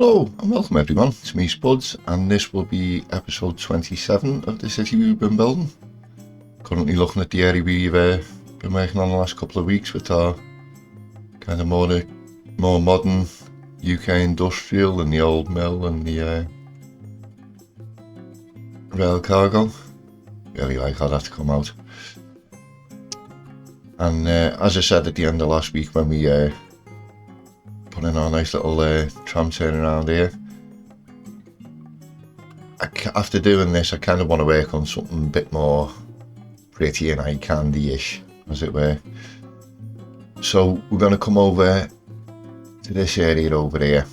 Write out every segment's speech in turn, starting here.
Hello and welcome everyone, it's me Spuds and this will be episode 27 of the city we've been building. Currently looking at the area we've been working on the last couple of weeks with our kind of more modern UK industrial and the old mill and the rail cargo. Really like how that's come out. And as I said at the end of last week when we put in our nice little tram turn around here, after doing this I kind of want to work on something a bit more pretty and eye candy-ish, as it were. So we're going to come over to this area over here.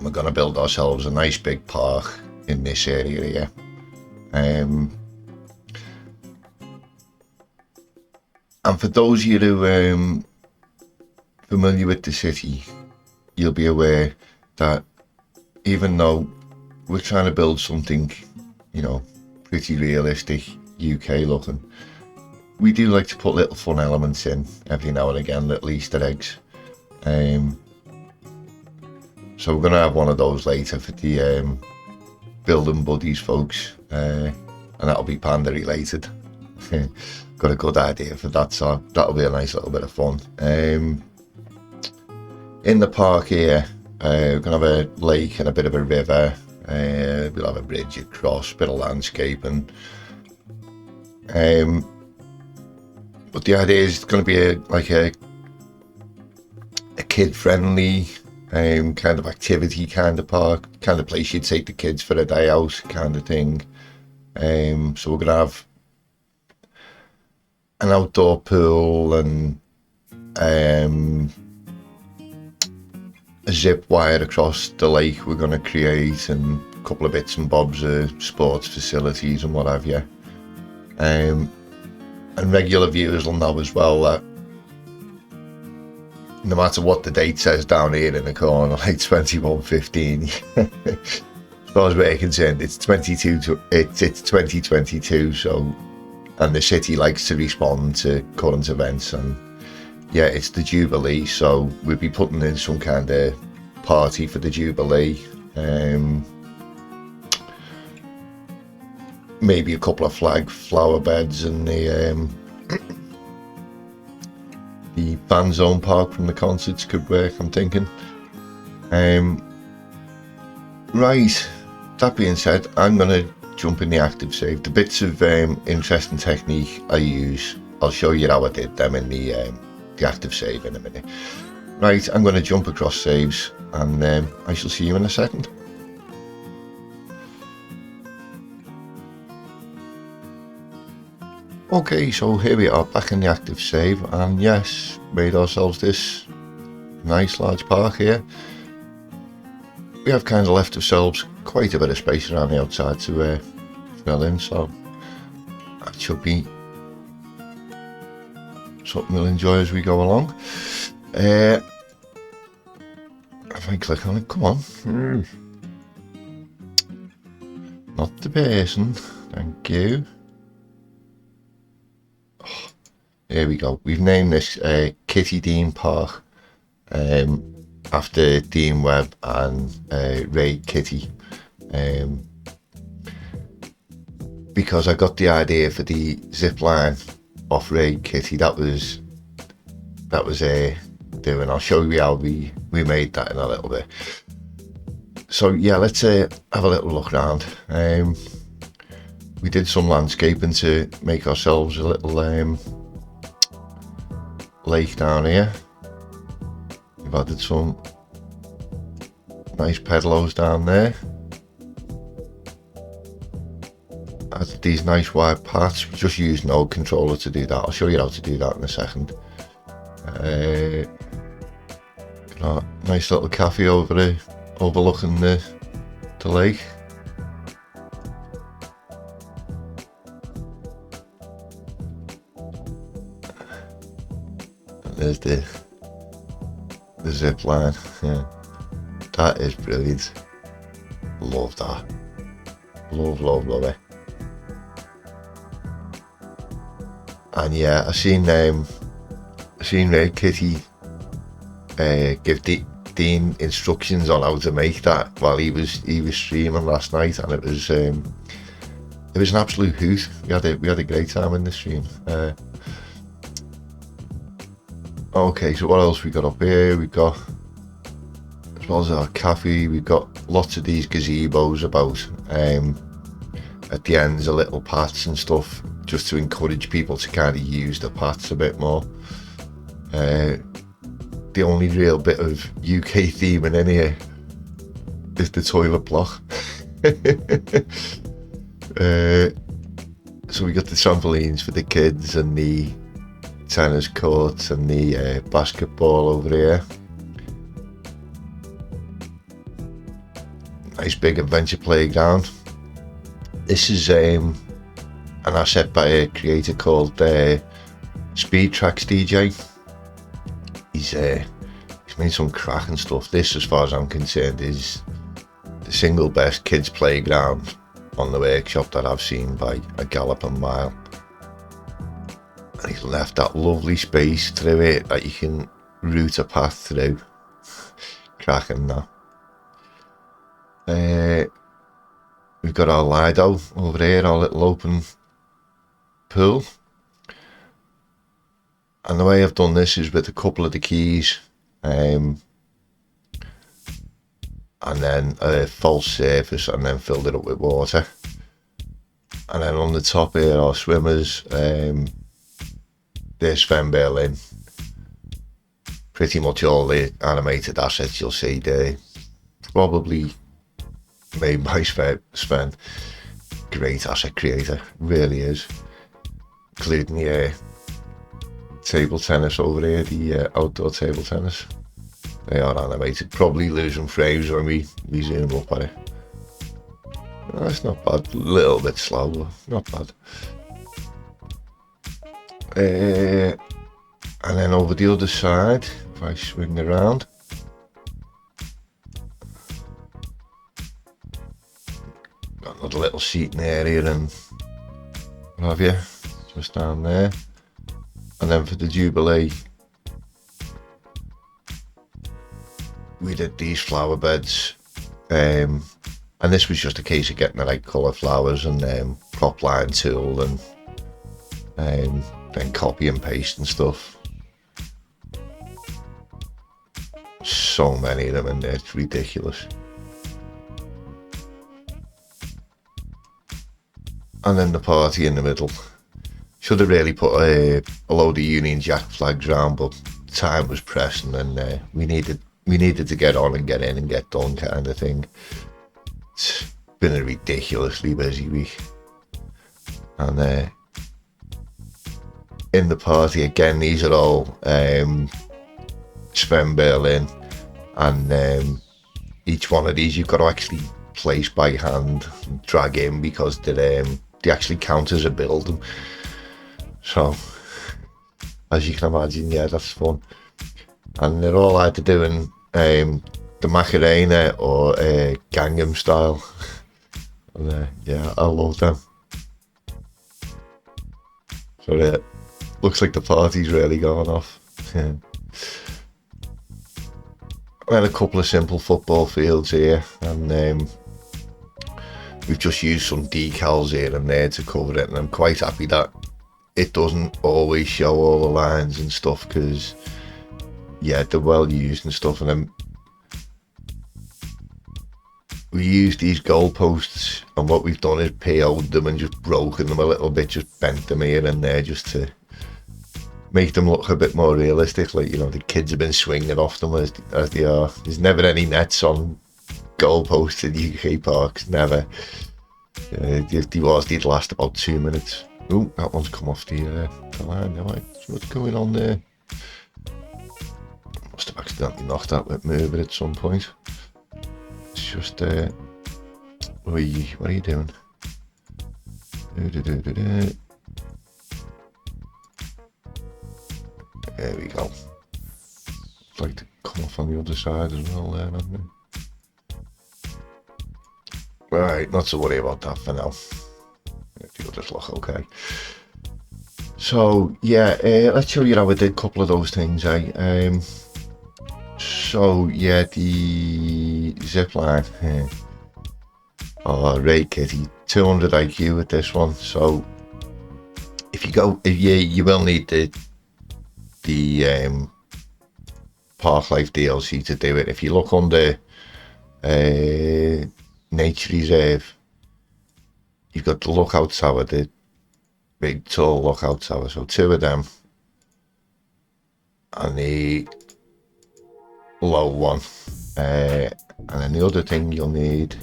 We're going to build ourselves a nice big park in this area here. And for those of you who familiar with the city, you'll be aware that even though we're trying to build something, you know, pretty realistic, UK looking, we do like to put little fun elements in every now and again, little Easter eggs. So we're going to have one of those later for the building buddies folks, and that'll be panda related. Got a good idea for that, so that'll be a nice little bit of fun. In the park here, we're going to have a lake and a bit of a river. We'll have a bridge across, a bit of landscaping. But the idea is it's going to be like a kid-friendly kind of activity kind of park, kind of place you'd take the kids for a day out kind of thing. So we're going to have an outdoor pool and a zip wire across the lake we're going to create, and a couple of bits and bobs of sports facilities and what have you. And regular viewers will know as well that no matter what the date says down here in the corner, like 2115, as far as we're concerned, it's 2022. So, and the city likes to respond to current events, and yeah, it's the Jubilee, so we'll be putting in some kind of party for the Jubilee. Maybe a couple of flower beds and the fan zone park from the concerts could work, I'm thinking. Right, that being said, I'm going to jump in the active save. The bits of interesting technique I use, I'll show you how I did them in the active save in a minute. Right, I'm going to jump across saves and I shall see you in a second. Okay, so here we are back in the active save, and yes, made ourselves this nice large park here. We have kind of left ourselves quite a bit of space around the outside to fill in, so that should be something we'll enjoy as we go along. If I click on it, come on. Not the basin, thank you. Oh, there we go. We've named this Kittydean Park after Dean Webb and Ray Kitty, because I got the idea for the zip line off Ray Kitty. That was doing. I'll show you how we made that in a little bit. So yeah, let's have a little look around. We did some landscaping to make ourselves a little lake down here. We've added some nice pedalows down there. Added these nice wide paths. We just used Node controller to do that. I'll show you how to do that in a second. Nice little cafe over there, overlooking the lake. And there's the zip line. Yeah. That is brilliant. Love that. Love it. And yeah, I seen Red Kitty give 15 instructions on how to make that while he was streaming last night, and it was an absolute hoot. We had a great time in the stream. Okay, so what else we got up here? We got, as well as our cafe, we've got lots of these gazebos about. At the ends are little paths and stuff, just to encourage people to kind of use the paths a bit more. The only real bit of UK theming in here is the toilet block. So we got the trampolines for the kids and the tennis courts and the basketball over here. Nice big adventure playground. This is an asset by a creator called Speed Tracks DJ. He's made some cracking stuff. This, as far as I'm concerned, is the single best kids playground on the workshop that I've seen by a galloping mile. And he's left that lovely space through it that you can route a path through. Cracking that. We've got our Lido over here, our little open pool. And the way I've done this is with a couple of the keys, and then a false surface, and then filled it up with water. And then on the top here are swimmers. There's Sven Berlin. Pretty much all the animated assets you'll see there, probably made by Sven. Great asset creator, really is. Including the table tennis over here, the outdoor table tennis. They are animated, probably losing frames when we zoom up at it. That's not bad, a little bit slow, but not bad. And then over the other side, if I swing around, got another little seating area and what have you, just down there. And then for the Jubilee, we did these flower beds, and this was just a case of getting the right colour flowers and prop line tool and then copy and paste and stuff. So many of them in there, it's ridiculous. And then the party in the middle. Should have really put a load of Union Jack flags round, but time was pressing and we needed to get on and get in and get done kind of thing. It's been a ridiculously busy week. And in the party again, these are all Sven Berlin, and each one of these you've got to actually place by hand and drag in because they actually count as a building. So, as you can imagine, yeah, that's fun. And they're all either doing the Macarena or Gangnam Style. And yeah, I love them. So looks like the party's really going off. And a couple of simple football fields here, and we've just used some decals here and there to cover it, and I'm quite happy that it doesn't always show all the lines and stuff, because yeah, they're well used and stuff. And then we used these goalposts, and what we've done is PO'd them and just broken them a little bit, just bent them here and there just to make them look a bit more realistic, like, you know, the kids have been swinging off them as they are. There's never any nets on goalposts in UK parks, never. If they was, they'd last about 2 minutes. Oh, that one's come off the line. Right. So what's going on there? Must have accidentally knocked that with moving at some point. It's just what are you doing? There we go. It's like to come off on the other side as well there, haven't we? Right, not to worry about that for now. It'll just look okay. So yeah, let's show you how I did a couple of those things. So So yeah, the zipline. Oh, right, Kitty. 200 IQ with this one. So if you will need the Park Life DLC to do it. If you look under Nature Reserve, you've got the lookout tower, the big tall lookout tower. So 2 of them, and the low one. And then the other thing you'll need,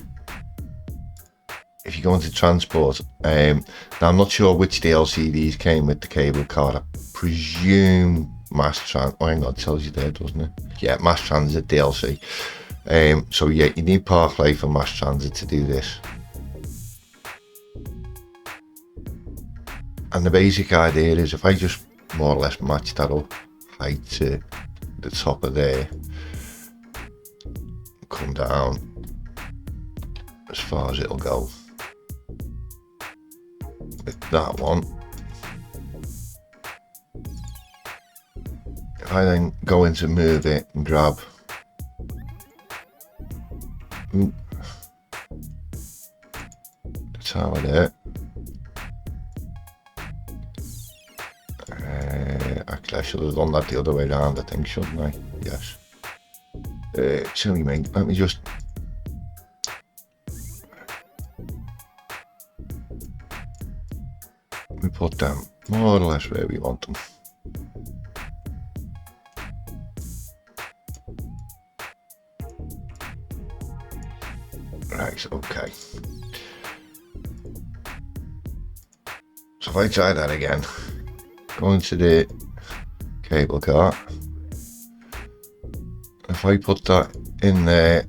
if you go into transport, now I'm not sure which DLC these came with the cable car. I presume Mass Transit. Oh, hang on, it tells you there, doesn't it? Yeah, Mass Transit DLC. So yeah, you need Park Life and Mass Transit to do this. And the basic idea is, if I just more or less match that up, height to the top of there, come down as far as it'll go with that one. If I then go into move it and grab the tower there, actually I should have done that the other way around, I think, shouldn't I? Yes. Silly me, let me just put them more or less where we want them. Right, okay. So if I try that again, go into the cable car. If I put that in there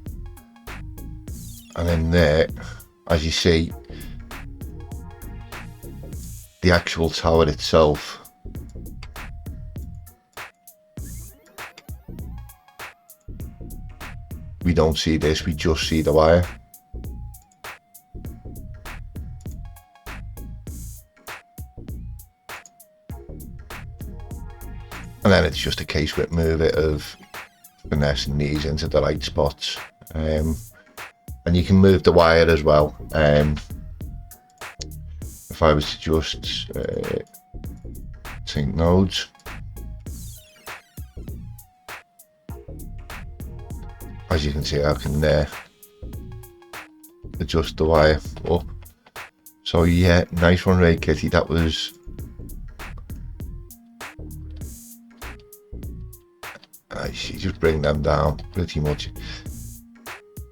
and in there, as you see, the actual tower itself we don't see this, we just see the wire. And then it's just a case with move it of finessing these into the right spots. And you can move the wire as well. If I was to just sync nodes, as you can see, I can adjust the wire up. So yeah, nice one, Ray Kitty. That was you just bring them down pretty much.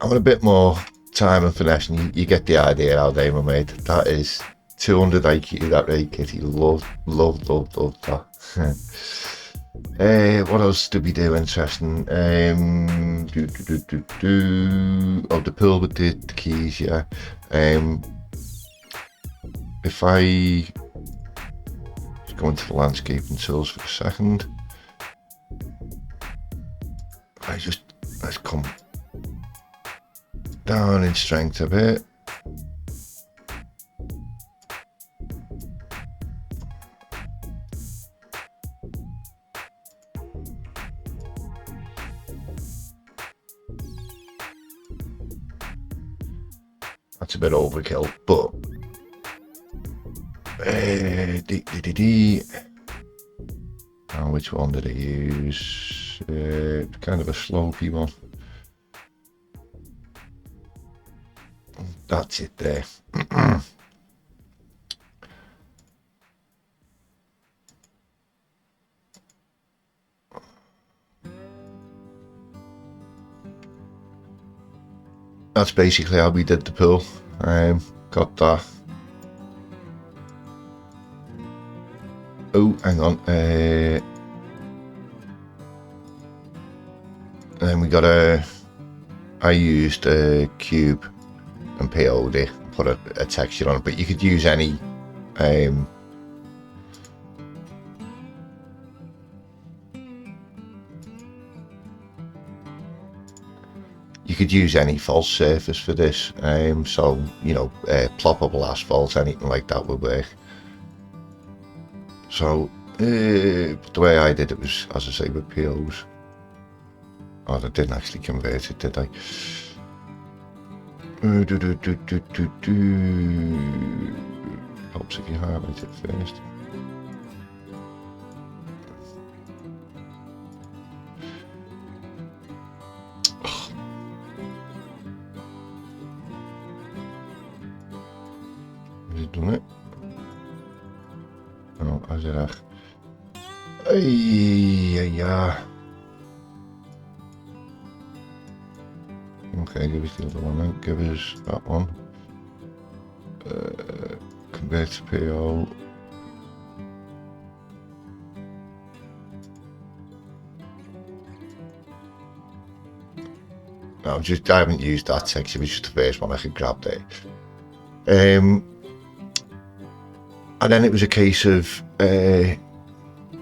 I want a bit more time and finesse, and you get the idea how they were made. That is 200 IQ, that Ray Kitty. Love that. What else did we do interesting? Oh, the pool with the keys, yeah. If I just go into the landscaping tools for a second, let's come down in strength a bit. That's a bit overkill, but now which one did I use? Kind of a slopey one. That's it there. That's basically how we did the pool. Got that. Oh, hang on. And we got I used a cube and PO'd it, put a texture on it, but you could use any false surface for this. So you know, ploppable asphalt, anything like that would work. So the way I did it was, as I say, with POs. Oh, they didn't actually convert it, did they? Helps if you highlight it first. Has it done it? Oh, has it echt? Yeah. Okay, give us the other one then. Give us that one. Convert to PO. No, I haven't used that section, it's just the first one I could grab there. And then it was a case of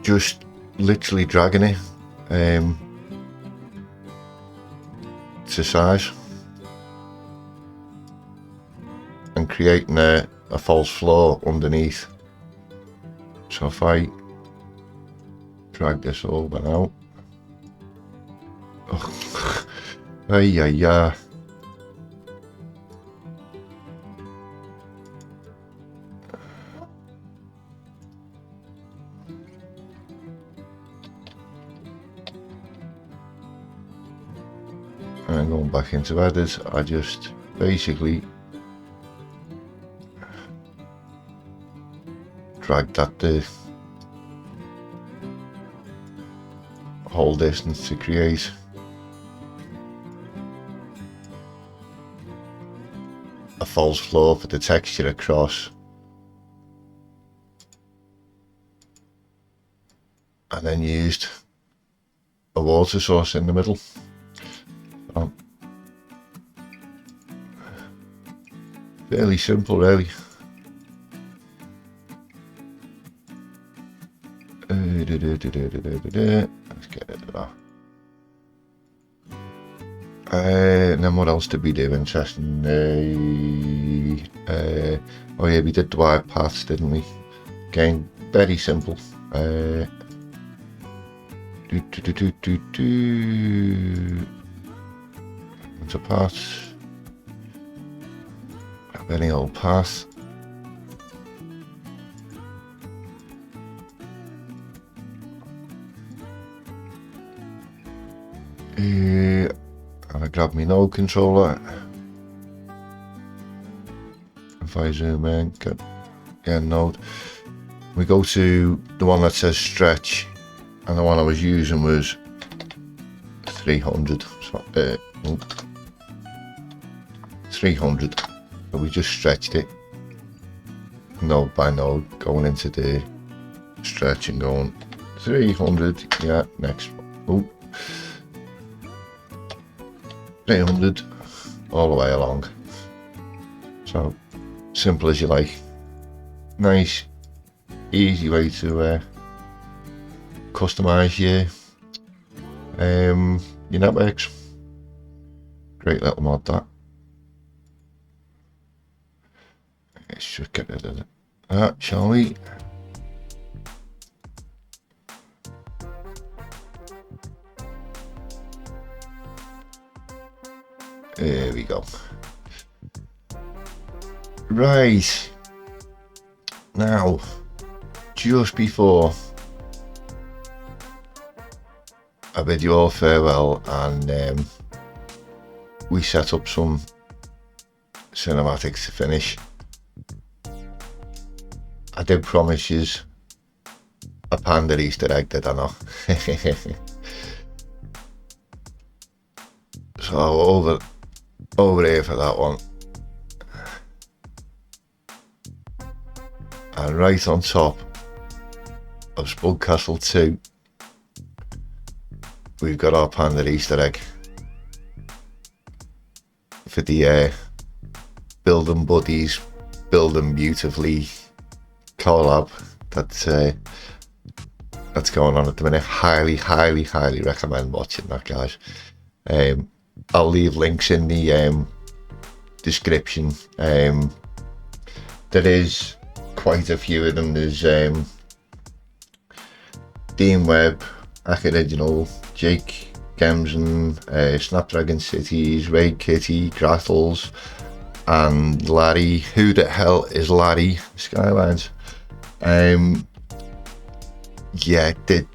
just literally dragging it to size and creating a false floor underneath. So if I drag this over now, yeah. And going back into edit, I just basically drag that the whole distance to create a false floor for the texture across, and then used a water source in the middle. Fairly simple, really. Let's get rid of that. And then what else did we do? Interesting. Oh yeah, we did the wide paths, didn't we? Again, very simple. It's a path. A very old path. And I grab my node controller. If I zoom in, get node. We go to the one that says stretch, and the one I was using was 300. So, 300. So we just stretched it node by node, going into the stretch and going 300. Yeah, next. Oh. 300 all the way along. So simple as you like. Nice, easy way to customize your networks. Great little mod that. Let's just get rid of that, shall we? There we go. Right. Now, just before I bid you all farewell and we set up some cinematics to finish, I did promise you a panda Easter egg, did I not? So over here for that one, and right on top of Spudcastle 2 we've got our panda Easter egg for the Building Buddies, Building Beautifully collab that's going on at the minute. Highly recommend watching that, guys. I'll leave links in the description. There is quite a few of them. There's Dean Webb, Hack Original, Jake Gems and Snapdragon Cities, Raid Kitty, Grattles, and Larry. Who the hell is Larry? Skylines. Yeah, they're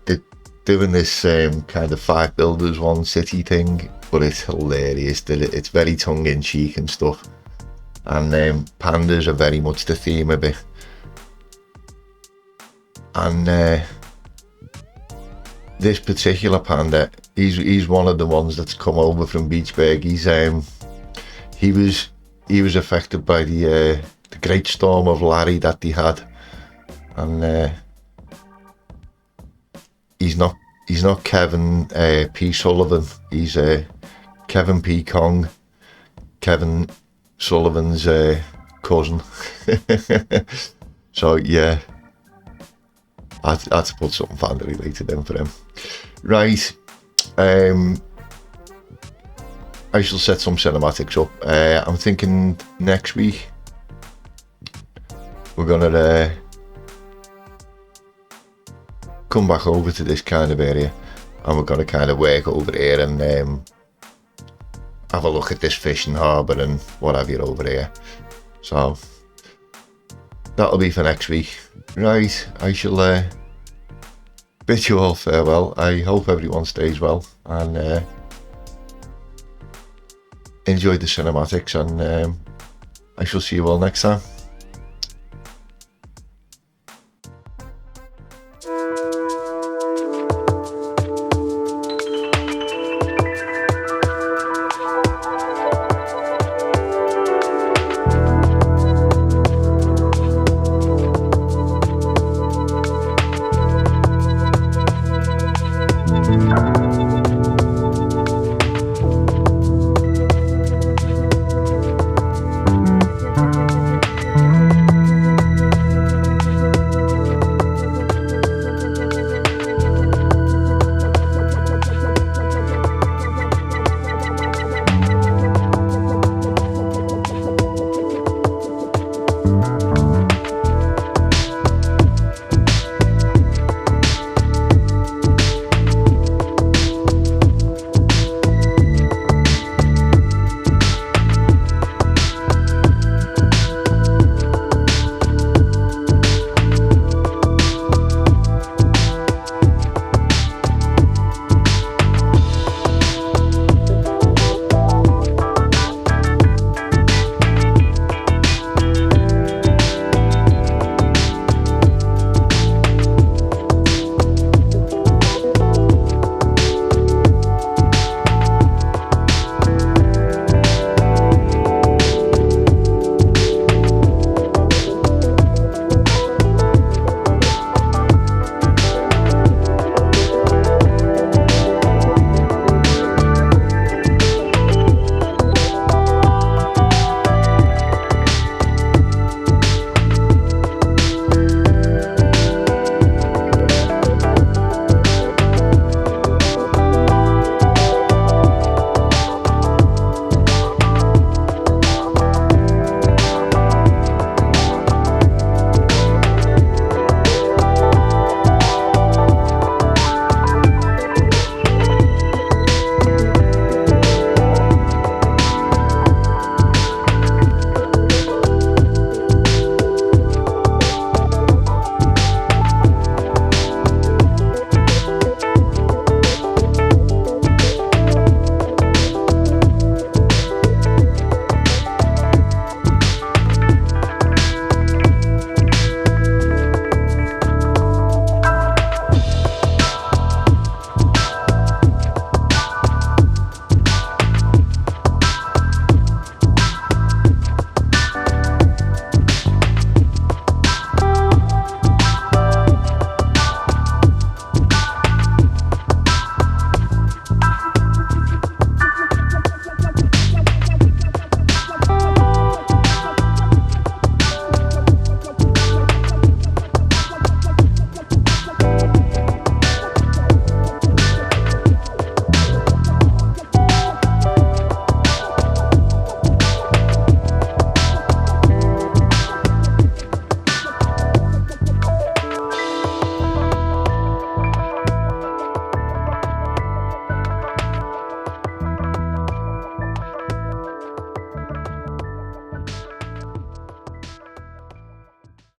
doing this kind of 5 builders 1 city thing, but it's hilarious. It's very tongue-in-cheek and stuff, and pandas are very much the theme of it. And this particular panda, he's one of the ones that's come over from Beachburg. He was affected by the great storm of Larry that they had, and he's not Kevin P. Sullivan. He's Kevin P. Kong, Kevin Sullivan's cousin. So yeah, I had to put something panda related in for him. Right, I shall set some cinematics up. I'm thinking next week we're gonna come back over to this kind of area, and we're gonna kind of work over here and have a look at this fishing harbour and what have you over here. So that'll be for next week. Right, I shall bid you all farewell. I hope everyone stays well and enjoy the cinematics, and I shall see you all next time.